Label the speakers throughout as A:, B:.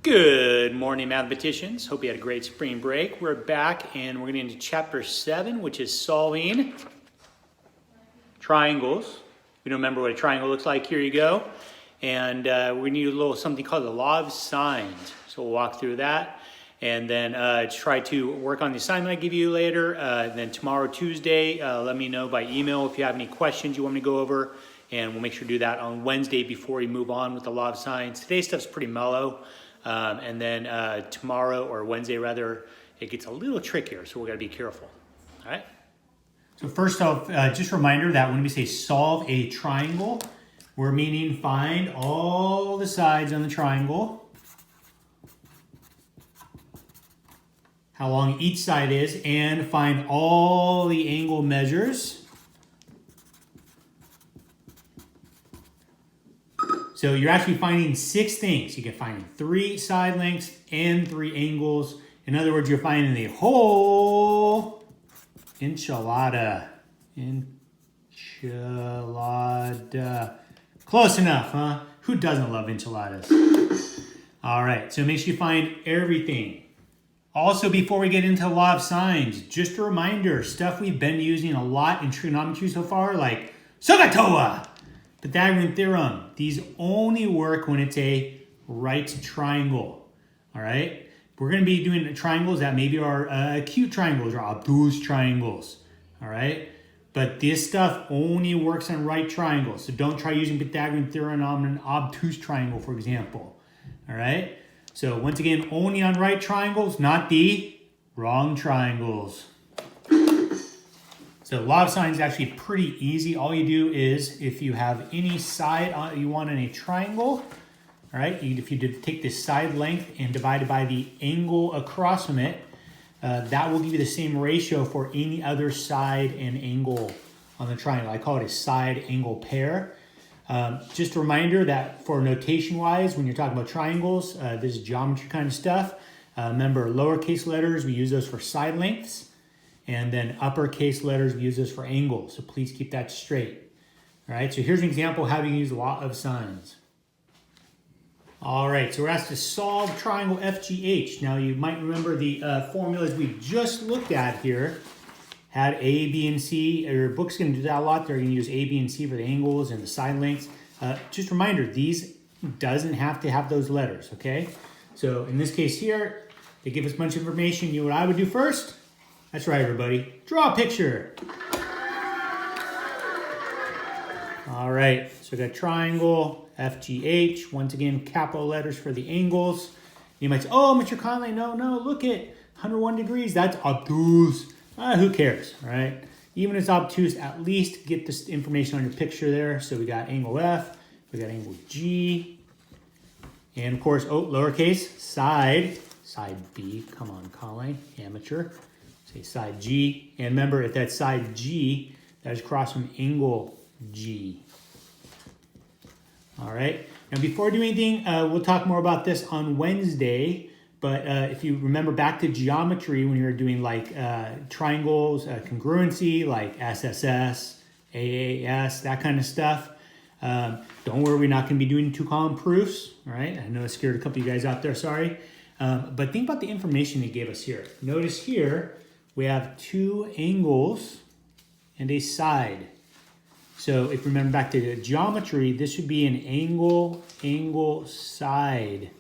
A: Good morning, mathematicians. Hope you had a great spring break. We're back and we're getting into chapter 7, which is solving triangles. If you don't remember what a triangle looks like, here you go. And we need a little something called the law of sines. So we'll walk through that and then try to work on the assignment I give you later. Then tomorrow, Tuesday, let me know by email if you have any questions you want me to go over. And we'll make sure to do that on Wednesday before we move on with the law of sines. Today's stuff's pretty mellow. And then tomorrow, or Wednesday rather, it gets a little trickier, so we've got to be careful. All right? So first off, just a reminder that when we say solve a triangle, we're meaning find all the sides on the triangle, how long each side is, and find all the angle measures. So you're actually finding 6 things. You can find 3 side lengths and 3 angles. In other words, you're finding the whole enchilada. Enchilada. Close enough, huh? Who doesn't love enchiladas? All right, so make sure you find everything. Also, before we get into the law of sines, just a reminder, stuff we've been using a lot in trigonometry so far, like SOHCAHTOA, Pythagorean theorem. These only work when it's a right triangle. All right? We're going to be doing triangles that maybe are acute triangles or obtuse triangles. All right? But this stuff only works on right triangles. So don't try using Pythagorean theorem on an obtuse triangle, for example. All right? So once again, only on right triangles, not the wrong triangles. So law of sines is actually pretty easy. All you do is, if you have any side you want in a triangle, all right, if you take this side length and divide it by the angle across from it, that will give you the same ratio for any other side and angle on the triangle. I call it a side angle pair. Just a reminder that for notation-wise, when you're talking about triangles, this is geometry kind of stuff. Remember, lowercase letters, we use those for side lengths. And then uppercase letters, we use this for angles. So please keep that straight. All right, so here's an example of how to use law of sines. All right, so we're asked to solve triangle FGH. Now you might remember the formulas we just looked at here had A, B, and C. Your book's going to do that a lot. They're going to use A, B, and C for the angles and the side lengths. Just a reminder, these doesn't have to have those letters, okay? So in this case here, they give us a bunch of information. You know what I would do first? That's right, everybody. Draw a picture. All right, so we got triangle, FGH. Once again, capital letters for the angles. You might say, oh, Mr. Conley, no, look at 101 degrees. That's obtuse. Who cares, all right? Even if it's obtuse, at least get this information on your picture there. So we got angle F, we got angle G, and of course, lowercase, side B. Come on, Conley, amateur. Say side G, and remember, if that's side G, that is across from angle G. All right, now before we do anything, we'll talk more about this on Wednesday, but if you remember back to geometry when you were doing like triangles, congruency, like SSS, AAS, that kind of stuff, don't worry, we're not going to be doing 2 column proofs, all right? I know it scared a couple of you guys out there, sorry. But think about the information they gave us here. Notice here, we have 2 angles and a side. So if you remember back to the geometry, this would be an angle, side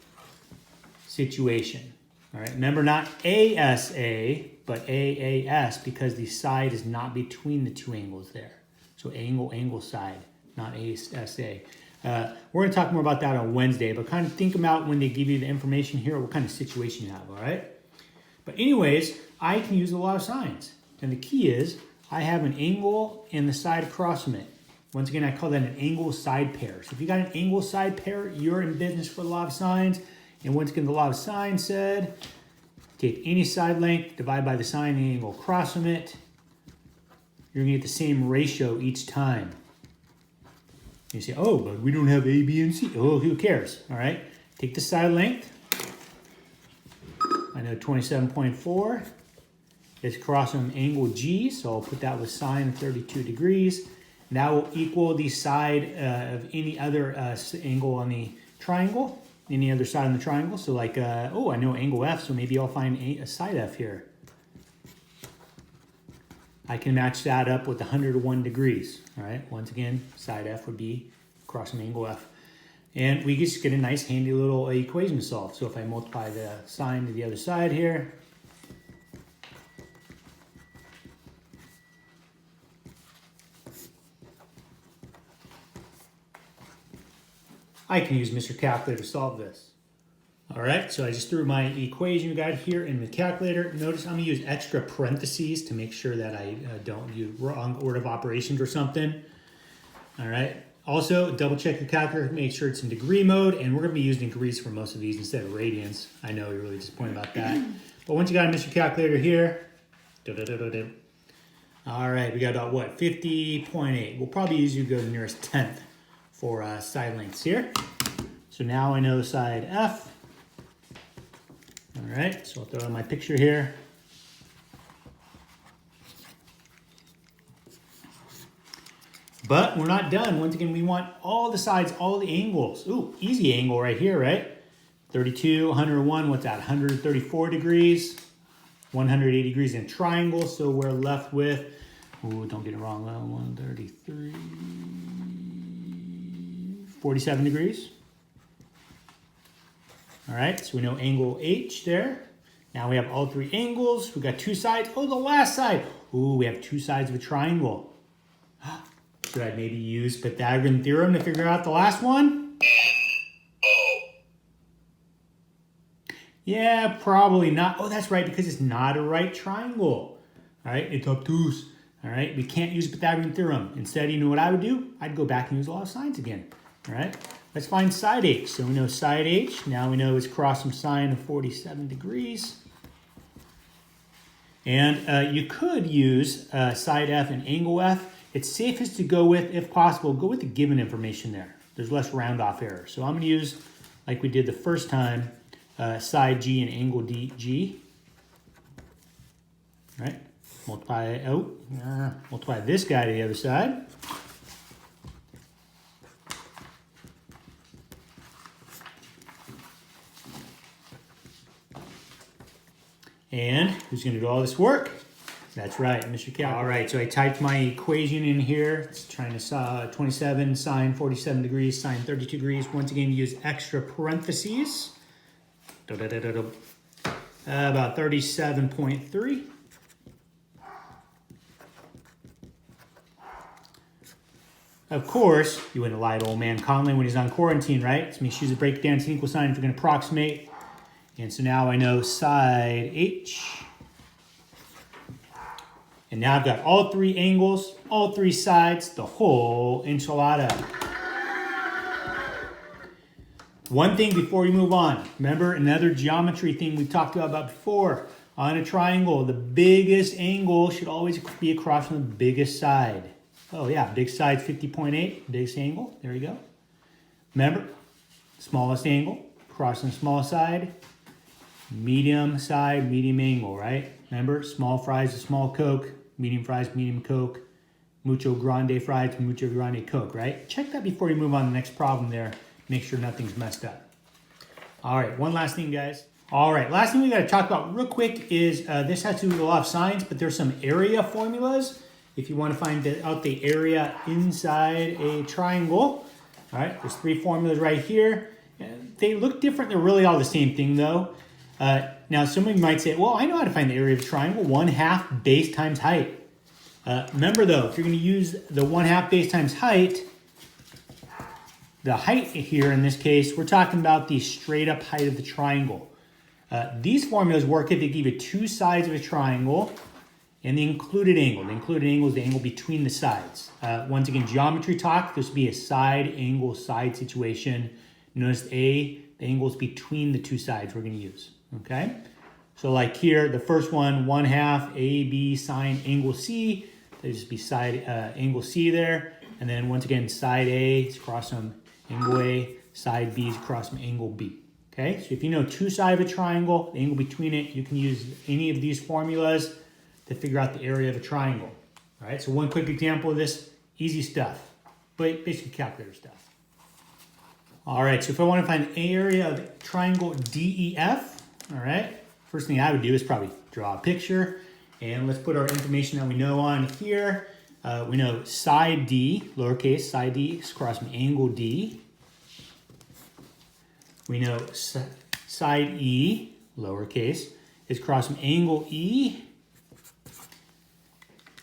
A: situation. All right, remember not ASA, but AAS, because the side is not between the 2 angles there. So angle, side, not ASA. We're going to talk more about that on Wednesday, but kind of think about when they give you the information here, what kind of situation you have, all right? But anyways, I can use a lot of sines. And the key is, I have an angle and the side across from it. Once again, I call that an angle side pair. So if you got an angle side pair, you're in business for the law of sines. And once again, the law of sines said, take any side length, divide by the sine and the angle across from it. You're going to get the same ratio each time. You say, oh, but we don't have A, B, and C. Oh, who cares? All right. Take the side length. I know 27.4 is across from angle G, so I'll put that with sine of 32 degrees. And that will equal the side of any other angle on the triangle. any other side on the triangle. So like, oh, I know angle F, so maybe I'll find a side F here. I can match that up with 101 degrees. All right, once again, side F would be across from angle F. And we just get a nice handy little equation to solve. So if I multiply the sine to the other side here, I can use Mr. Calculator to solve this. All right, so I just threw my equation we got here in the calculator. Notice I'm gonna use extra parentheses to make sure that I don't use wrong order of operations or something. All right, also double check your calculator, make sure it's in degree mode, and we're gonna be using degrees for most of these instead of radians. I know you're really disappointed about that. But once you got a Mr. Calculator here, all right, we got about what, 50.8. We'll probably usually go to the nearest tenth for side lengths here. So now I know side F. All right, so I'll throw in my picture here. But we're not done. Once again, we want all the sides, all the angles. Ooh, easy angle right here, right? 32, 101, what's that? 134 degrees, 180 degrees in triangle. So we're left with, ooh, don't get it wrong, 133, 47 degrees. All right, so we know angle H there. Now we have all three angles. We got two sides. Oh, the last side. Ooh, we have two sides of a triangle. Should I maybe use Pythagorean theorem to figure out the last one? Yeah, probably not. Oh, that's right, because it's not a right triangle. All right, it's obtuse. All right, we can't use Pythagorean theorem. Instead, you know what I would do? I'd go back and use law of sines again. All right, let's find side H. So we know side H. Now we know it's across from sine of 47 degrees. And you could use side F and angle F. It's safest to go with, if possible, go with the given information there. There's less round off error. So I'm going to use, like we did the first time, side G and angle DG. All right, multiply this guy to the other side. And who's going to do all this work? That's right, Mr. Calculator. All right, so I typed my equation in here. It's trying to 27 sine 47 degrees, sine 32 degrees. Once again, use extra parentheses. About 37.3. Of course, you wouldn't lie to old man Conley when he's on quarantine, right? So make sure you break down to an equal sign if you're going to approximate. And so now I know side H. And now I've got all three angles, all three sides, the whole enchilada. One thing before we move on. Remember another geometry thing we talked about before. On a triangle, the biggest angle should always be across from the biggest side. Oh yeah, big side's 50.8, biggest angle. There you go. Remember, smallest angle, across from the smallest side. Medium side, medium angle, right? Remember, small fries to small Coke, medium fries, medium Coke, mucho grande fries to mucho grande Coke, right? Check that before you move on to the next problem there. Make sure nothing's messed up. All right, one last thing, guys. All right, last thing we got to talk about real quick is this has to do with a lot of sines, but there's some area formulas if you want to find out the area inside a triangle. All right, there's three formulas right here. They look different. They're really all the same thing, though. Now, somebody might say, well, I know how to find the area of a triangle, 1/2 base times height. Remember, though, if you're going to use the 1/2 base times height, the height here, in this case, we're talking about the straight up height of the triangle. These formulas work if they give you two sides of a triangle and the included angle. The included angle is the angle between the sides. Once again, geometry talk, this would be a side angle side situation. Notice the angles between the two sides we're going to use. Okay, so like here, the first one, 1/2 AB sine angle C. There'd just be side angle C there. And then once again, side A is across from angle A, side B is across from angle B. Okay, so if you know two sides of a triangle, the angle between it, you can use any of these formulas to figure out the area of a triangle. All right, so one quick example of this, easy stuff, but basically calculator stuff. All right, so if I want to find the area of triangle DEF, all right, first thing I would do is probably draw a picture. And let's put our information that we know on here. We know side D, lowercase, side D is across from angle D. We know side E, lowercase, is across from angle E.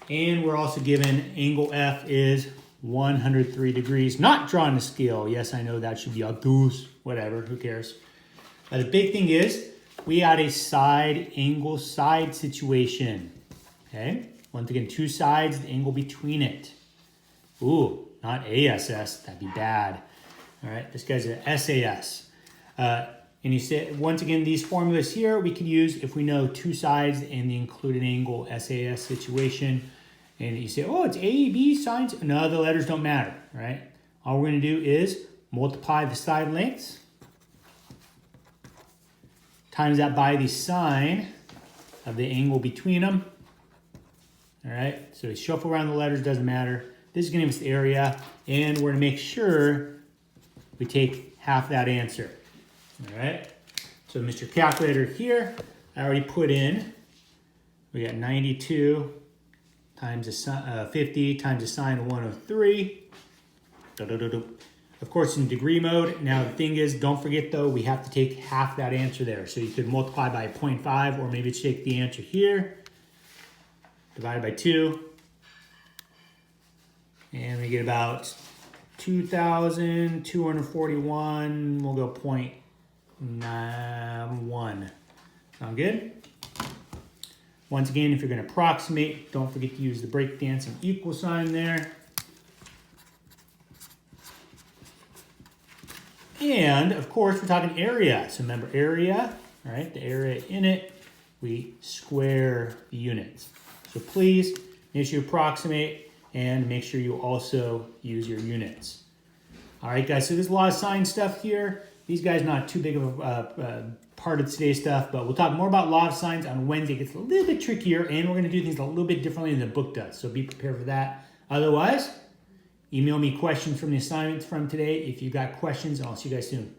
A: And we're also given angle F is 103 degrees. Not drawn to scale. Yes, I know that should be obtuse. Whatever, who cares? The big thing is we had a side angle side situation. Okay? Once again, two sides, the angle between it. Ooh, not ASS. That'd be bad. All right, this guy's an SAS. And you say, once again, these formulas here we can use if we know two sides in the included angle SAS situation. And you say, oh, it's A, B sides. No, the letters don't matter, right? All we're going to do is multiply the side lengths, times that by the sine of the angle between them. All right, so we shuffle around the letters, doesn't matter. This is going to give us the area, and we're going to make sure we take half that answer. All right, so Mr. Calculator here, I already put in, we got 92 times 50 times the sine of 103. Of course, in degree mode. Now, the thing is, don't forget, though, we have to take half that answer there. So you could multiply by 0.5, or maybe take the answer here, divided by 2. And we get about 2,241. We'll go 0.91. Sound good? Once again, if you're going to approximate, don't forget to use the breakdance and equal sign there. And, of course, we're talking area. So remember area, all right? The area in it, we square the units. So please make sure you approximate and make sure you also use your units. All right, guys, so there's a lot of science stuff here. These guys not too big of a part of today's stuff, but we'll talk more about law of sines on Wednesday. It gets a little bit trickier, and we're going to do things a little bit differently than the book does, so be prepared for that. Otherwise, email me questions from the assignments from today if you've got questions, and I'll see you guys soon.